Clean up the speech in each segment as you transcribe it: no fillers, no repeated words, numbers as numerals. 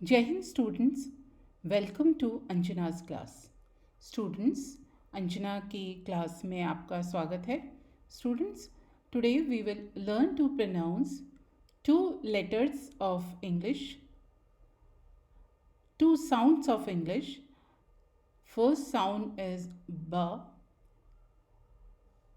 Jai Hind students, welcome to अंजना's class. Students, Anjana की class में आपका स्वागत है. Students, today we will learn to pronounce two letters of English, two sounds of English. First sound is B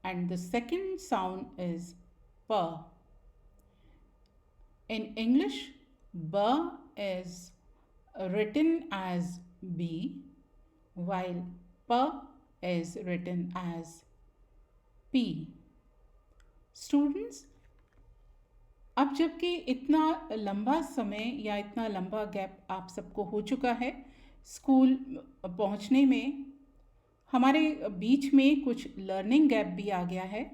and the second sound is P. In English, B is written as B while P is written as P. Students, अब जबकि इतना लंबा समय या इतना लंबा gap आप सबको हो चुका है स्कूल पहुंचने में, हमारे बीच में कुछ लर्निंग गैप भी आ गया है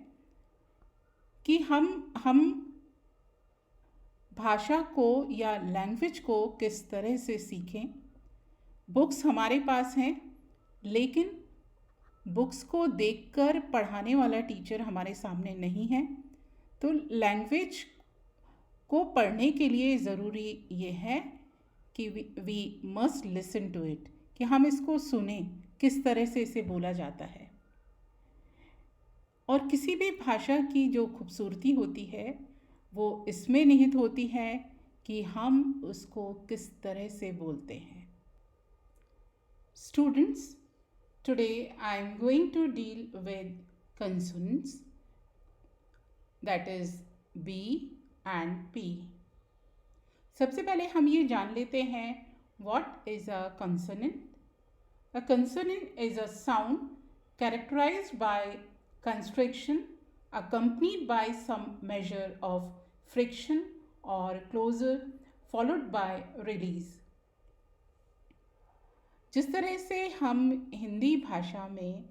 कि हम भाषा को या लैंग्वेज को किस तरह से सीखें. बुक्स हमारे पास हैं, लेकिन बुक्स को देखकर पढ़ाने वाला टीचर हमारे सामने नहीं है. तो लैंग्वेज को पढ़ने के लिए ज़रूरी ये है कि we must listen to it, कि हम इसको सुने किस तरह से इसे बोला जाता है. और किसी भी भाषा की जो खूबसूरती होती है वो इसमें निहित होती है कि हम उसको किस तरह से बोलते हैं. Students, today I am going to deal with consonants, that is B and P. सबसे पहले हम ये जान लेते हैं what is a consonant. A consonant is a sound characterized by constriction accompanied by some measure of friction or closure followed by release. जिस तरह से हम हिंदी भाषा में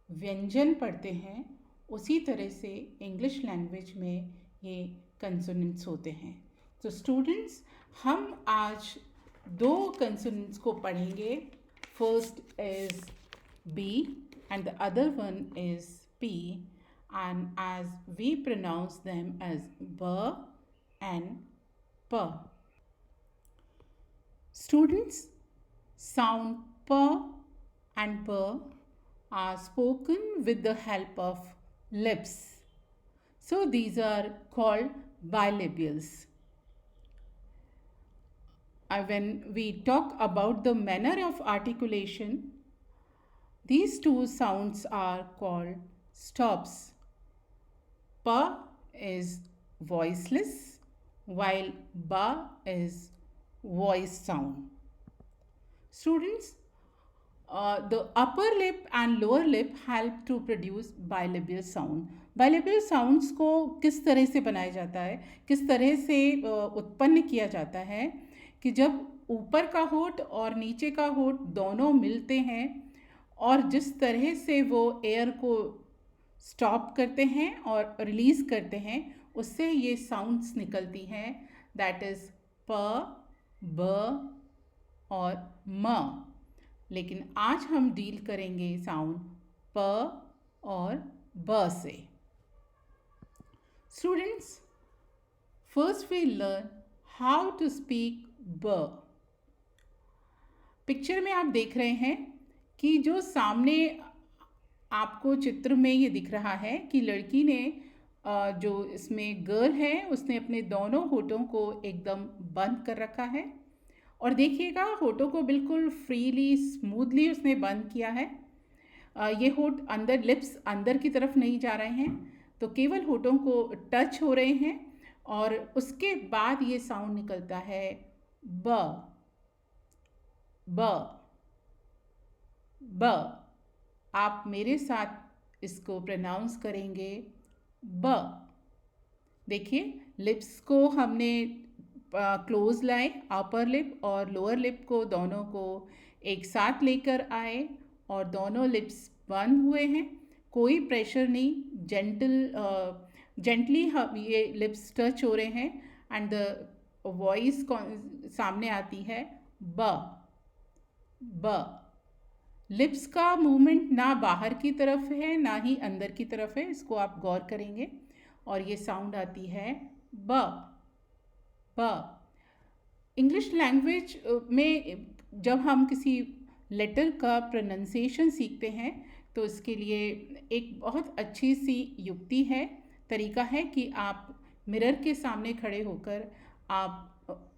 व्यंजन पढ़ते हैं, उसी तरह से इंग्लिश लैंग्वेज में ये कंसोनेंट्स होते हैं. तो स्टूडेंट्स, हम आज दो कंसोनेंट्स को पढ़ेंगे. First is B and the other one is P, and as we pronounce them as B and P. Students, sound P and P are spoken with the help of lips. So these are called bilabials. When we talk about the manner of articulation, these two sounds are called stops. P is voiceless while B is voice sound. Students, the upper lip and lower lip help to produce bilabial sound. Bilabial sounds को किस तरह से बनाया जाता है, किस तरह से उत्पन्न किया जाता है कि जब ऊपर का होंठ और नीचे का होंठ दोनों मिलते हैं और जिस तरह से वो एयर को स्टॉप करते हैं और रिलीज़ करते हैं, उससे ये साउंड्स निकलती हैं. दैट इज़ प, ब और म. लेकिन आज हम डील करेंगे साउंड प और ब से. Students, first we learn how to speak ब. पिक्चर में आप देख रहे हैं कि जो सामने आपको चित्र में ये दिख रहा है कि लड़की ने जो इसमें गर्ल है उसने अपने दोनों होठों को एकदम बंद कर रखा है. और देखिएगा, होठों को बिल्कुल फ्रीली स्मूथली उसने बंद किया है. ये होठ अंदर, लिप्स अंदर की तरफ नहीं जा रहे हैं, तो केवल होठों को टच हो रहे हैं. और उसके बाद ये साउंड निकलता है ब, ब, ब. आप मेरे साथ इसको प्रोनाउंस करेंगे ब. देखिए, लिप्स को हमने क्लोज लाए, अपर लिप और लोअर लिप को दोनों को एक साथ लेकर आए और दोनों लिप्स बंद हुए हैं. कोई प्रेशर नहीं, जेंटली ये लिप्स टच हो रहे हैं एंड द वॉइस सामने आती है ब, ब. लिप्स का मूवमेंट ना बाहर की तरफ है ना ही अंदर की तरफ है, इसको आप गौर करेंगे. और ये साउंड आती है ब, ब. इंग्लिश लैंग्वेज में जब हम किसी लेटर का प्रोनंसिएशन सीखते हैं तो इसके लिए एक बहुत अच्छी सी युक्ति है, तरीका है कि आप मिरर के सामने खड़े होकर आप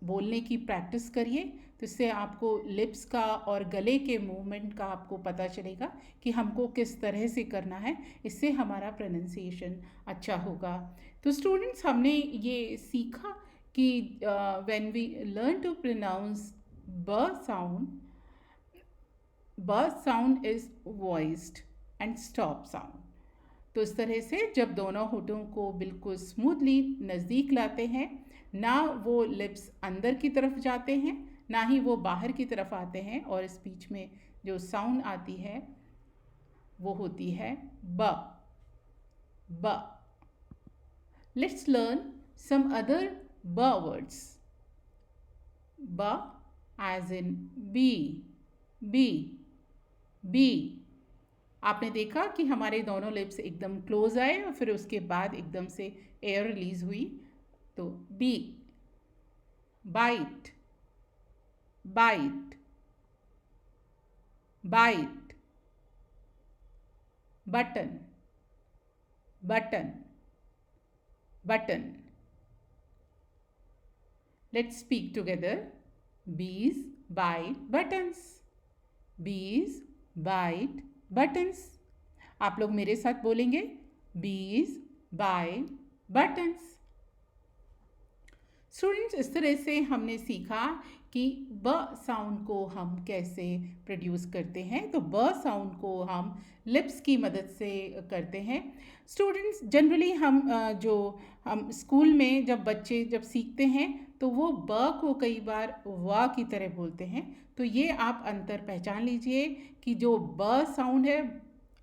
बोलने की प्रैक्टिस करिए। तो इससे आपको लिप्स का और गले के मूवमेंट का आपको पता चलेगा कि हमको किस तरह से करना है, इससे हमारा प्रोनंसिएशन अच्छा होगा। तो स्टूडेंट्स, हमने ये सीखा कि when we learn to pronounce b sound is voiced and stop sound। तो इस तरह से जब दोनों होठों को बिल्कुल स्मूथली नज़दीक लाते हैं, ना वो लिप्स अंदर की तरफ जाते हैं ना ही वो बाहर की तरफ आते हैं, और इस बीच में जो साउंड आती है वो होती है ब। ब। Let's learn some other b words। b as in bee, bee, bee। आपने देखा कि हमारे दोनों लिप्स एकदम क्लोज आए और फिर उसके बाद एकदम से एयर रिलीज हुई। तो B, bite, bite, bite, button, button, button. Let's speak together। Bees bite buttons। Bees bite buttons। आप लोग मेरे साथ बोलेंगे Bees bite buttons। स्टूडेंट्स, इस तरह से हमने सीखा कि ब साउंड को हम कैसे प्रोड्यूस करते हैं। तो ब साउंड को हम लिप्स की मदद से करते हैं। स्टूडेंट्स, जनरली हम स्कूल में जब बच्चे सीखते हैं तो वो ब को कई बार व की तरह बोलते हैं। तो ये आप अंतर पहचान लीजिए कि जो ब साउंड है,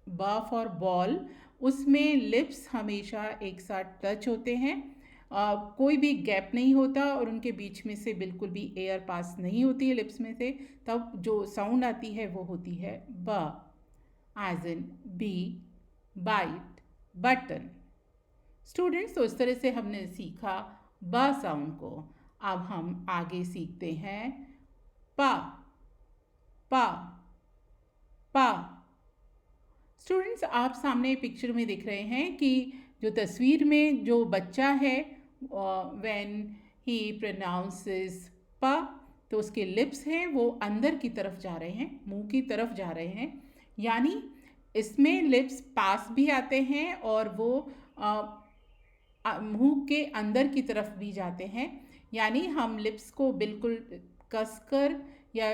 ब फॉर बॉल, उसमें लिप्स हमेशा एक साथ टच होते हैं, कोई भी गैप नहीं होता और उनके बीच में से बिल्कुल भी एयर पास नहीं होती है लिप्स में से। तब जो साउंड आती है वो होती है ब, as in B, bite, button. Students, तो इस तरह से हमने सीखा ब साउंड को। अब हम आगे सीखते हैं पा, पा, पा। स्टूडेंट्स, आप सामने पिक्चर में दिख रहे हैं कि जो तस्वीर में जो बच्चा है, व्हेन ही प्रोनाउंसेस प, तो उसके लिप्स हैं वो अंदर की तरफ जा रहे हैं, मुंह की तरफ जा रहे हैं। यानी इसमें लिप्स पास भी आते हैं और वो मुंह के अंदर की तरफ भी जाते हैं। यानी हम लिप्स को बिल्कुल कसकर या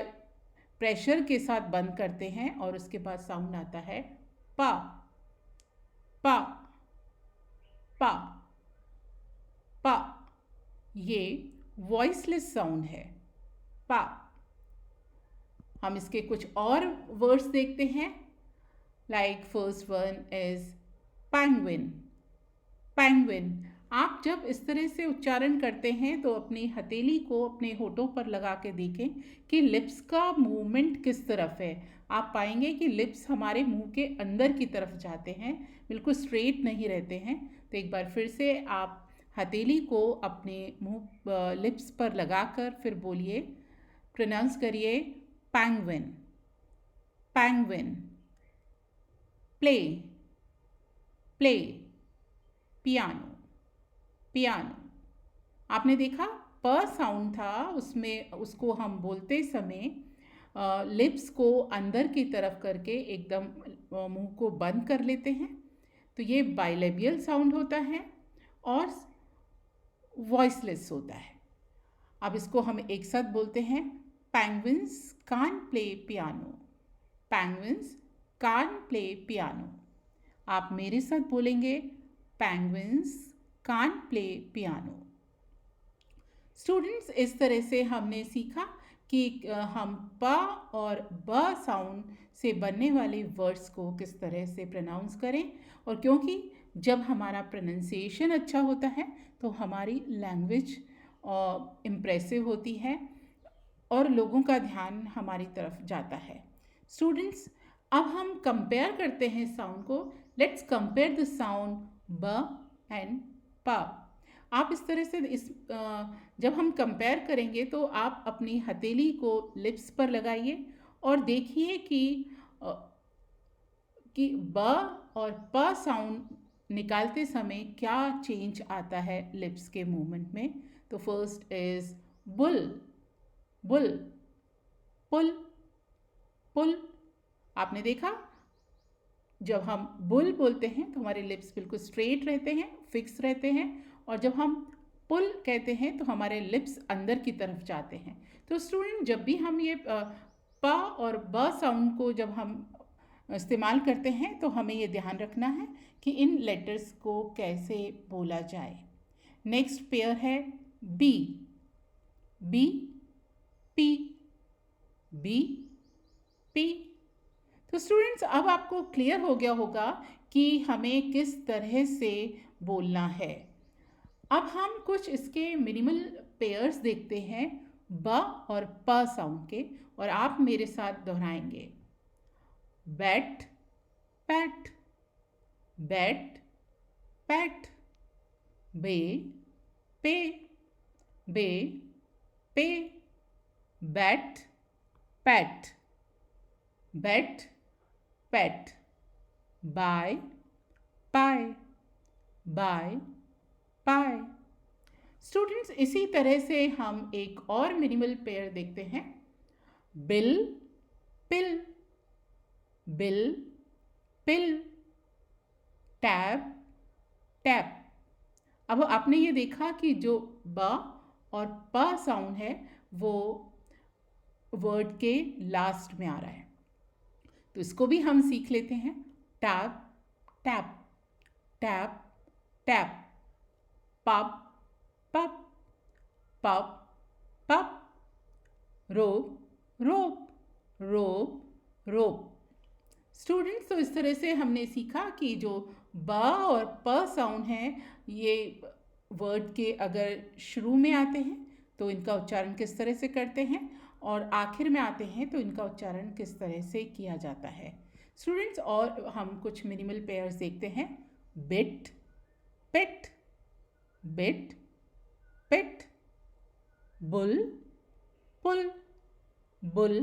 प्रेशर के साथ बंद करते हैं और उसके बाद साउंड आता है पा, पा, पा, पा। ये वॉइसलेस साउंड है, पा। हम इसके कुछ और वर्ड्स देखते हैं। Like first one is penguin, penguin. आप जब इस तरह से उच्चारण करते हैं तो अपनी हथेली को अपने होठों पर लगा के देखें कि लिप्स का मूवमेंट किस तरफ है। आप पाएंगे कि लिप्स हमारे मुंह के अंदर की तरफ जाते हैं, बिल्कुल स्ट्रेट नहीं रहते हैं। तो एक बार फिर से आप हथेली को अपने मुंह लिप्स पर लगाकर फिर बोलिए, प्रोनाउंस करिए penguin, penguin. Play, play, piano, piano. आपने देखा प साउंड था, उसमें उसको हम बोलते समय लिप्स को अंदर की तरफ करके एकदम मुंह को बंद कर लेते हैं। तो ये बाइलेबियल साउंड होता है और वॉइसलेस होता है। अब इसको हम एक साथ बोलते हैं, पेंगुइन्स कान प्ले पियानो, पेंगुइन्स कान प्ले पियानो। आप मेरे साथ बोलेंगे, पेंगुइन्स कान प्ले पियानो। स्टूडेंट्स, इस तरह से हमने सीखा कि हम प और ब साउंड से बनने वाले वर्ड्स को किस तरह से प्रोनाउंस करें। और क्योंकि जब हमारा प्रोनाउंसिएशन अच्छा होता है तो हमारी लैंग्वेज इम्प्रेसिव होती है और लोगों का ध्यान हमारी तरफ जाता है। स्टूडेंट्स, अब हम कंपेयर करते हैं साउंड को। लेट्स कंपेयर द साउंड ब एंड प। आप इस तरह से जब हम कंपेयर करेंगे तो आप अपनी हथेली को लिप्स पर लगाइए और देखिए अ, कि ब और प साउंड निकालते समय क्या चेंज आता है लिप्स के मूवमेंट में। तो फर्स्ट इज बुल, बुल, पुल, पुल। आपने देखा जब हम बुल बोलते हैं तो हमारे लिप्स बिल्कुल स्ट्रेट रहते हैं, फिक्स रहते हैं, और जब हम पुल कहते हैं तो हमारे लिप्स अंदर की तरफ जाते हैं। तो स्टूडेंट, जब भी हम ये प और ब साउंड को जब हम इस्तेमाल करते हैं तो हमें ये ध्यान रखना है कि इन लेटर्स को कैसे बोला जाए। नेक्स्ट पेयर है B, B, P, B, P. तो स्टूडेंट्स, अब आपको क्लियर हो गया होगा कि हमें किस तरह से बोलना है। अब हम कुछ इसके मिनिमल पेयर्स देखते हैं ब और प साउंड के, और आप मेरे साथ दोहराएंगे। Bat, pat, bat, pat, bay, pay, bay, pay, bat, pat, bat, pat, buy, pie, buy, pie. Students, इसी तरह से हम एक और मिनिमल पेयर देखते हैं बिल, पिल, बिल, पिल, टैब, टैप। अब आपने ये देखा कि जो ब और प साउंड है वो वर्ड के लास्ट में आ रहा है, तो इसको भी हम सीख लेते हैं। Tap, tap, tap, tap, pub, pub, pub, pub, rope, rope, rope, rope. Students, तो इस तरह से हमने सीखा कि जो ब और प साउंड है ये वर्ड के अगर शुरू में आते हैं तो इनका उच्चारण किस तरह से करते हैं, और आखिर में आते हैं तो इनका उच्चारण किस तरह से किया जाता है। स्टूडेंट्स, और हम कुछ मिनिमल पेयर्स देखते हैं बिट, पिट, बिट, पिट, बुल, पुल, बुल,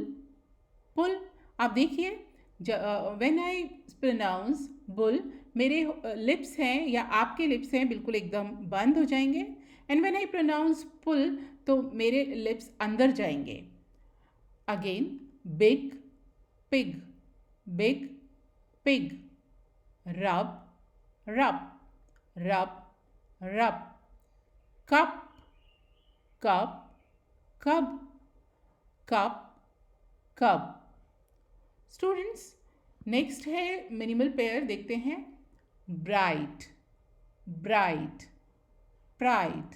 पुल। आप देखिए, व्हेन आई प्रोनाउंस बुल, मेरे लिप्स हैं या आपके लिप्स हैं बिल्कुल एकदम बंद हो जाएंगे, and when I pronounce pull तो मेरे लिप्स अंदर जाएंगे। Again, big, pig, big, pig, rub, rub, rub, rub, cup, cup, cub, cup, cub. Students, next है मिनिमल पेयर देखते हैं bright, bright, pride,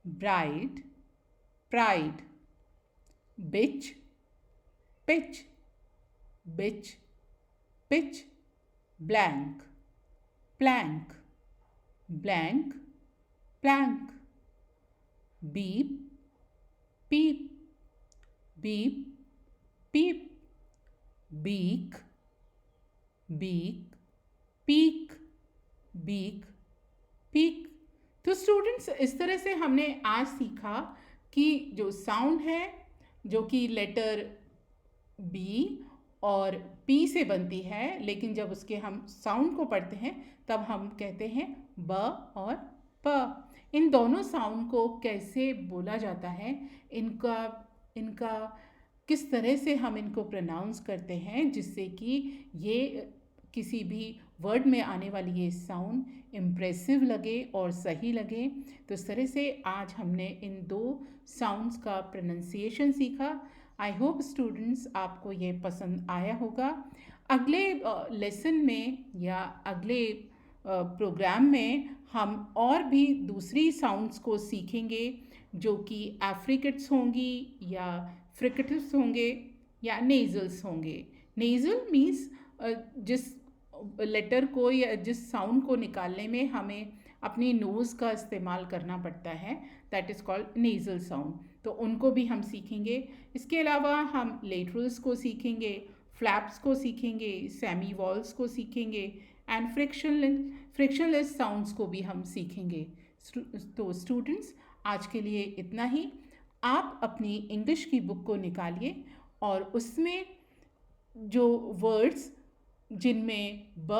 bride, pride, bitch, pitch, bitch, pitch, blank, plank, blank, plank, beep, peep, beep, peep, beak, beak, peak, beak, peak. तो students, इस तरह से हमने आज सीखा कि जो साउंड है जो कि लेटर बी और पी से बनती है, लेकिन जब उसके हम साउंड को पढ़ते हैं तब हम कहते हैं ब और प। इन दोनों साउंड को कैसे बोला जाता है, इनका इनका किस तरह से हम इनको प्रोनाउंस करते हैं जिससे कि ये किसी भी वर्ड में आने वाली ये साउंड इम्प्रेसिव लगे और सही लगे। तो इस तरह से आज हमने इन दो साउंड्स का प्रोनाउंसिएशन सीखा। आई होप स्टूडेंट्स आपको ये पसंद आया होगा। अगले लेसन में या अगले प्रोग्राम में हम और भी दूसरी साउंड्स को सीखेंगे जो कि एफ्रिकेट्स होंगी या फ्रिकेटिव्स होंगे या नेज़ल्स होंगे। नेज़ल मीन्स जिस लेटर को या जिस साउंड को निकालने में हमें अपनी नोज़ का इस्तेमाल करना पड़ता है, that is called nasal sound. तो उनको भी हम सीखेंगे। इसके अलावा हम लेटरल्स को सीखेंगे, फ्लैप्स को सीखेंगे, सेमी वॉल्स को सीखेंगे, एंड फ्रिक्शनलेस साउंड्स को भी हम सीखेंगे। तो स्टूडेंट्स, आज के लिए इतना ही। आप अपनी इंग्लिश की बुक को निकालिए और उसमें जो वर्ड्स जिनमें ब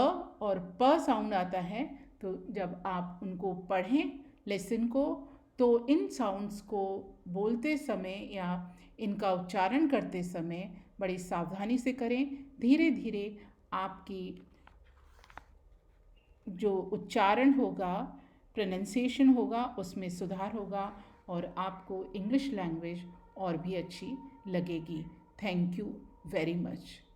और प साउंड आता है, तो जब आप उनको पढ़ें लेसन को, तो इन साउंड्स को बोलते समय या इनका उच्चारण करते समय बड़ी सावधानी से करें। धीरे धीरे आपकी जो उच्चारण होगा, प्रोनंसिएशन होगा, उसमें सुधार होगा और आपको इंग्लिश लैंग्वेज और भी अच्छी लगेगी। Thank you very much.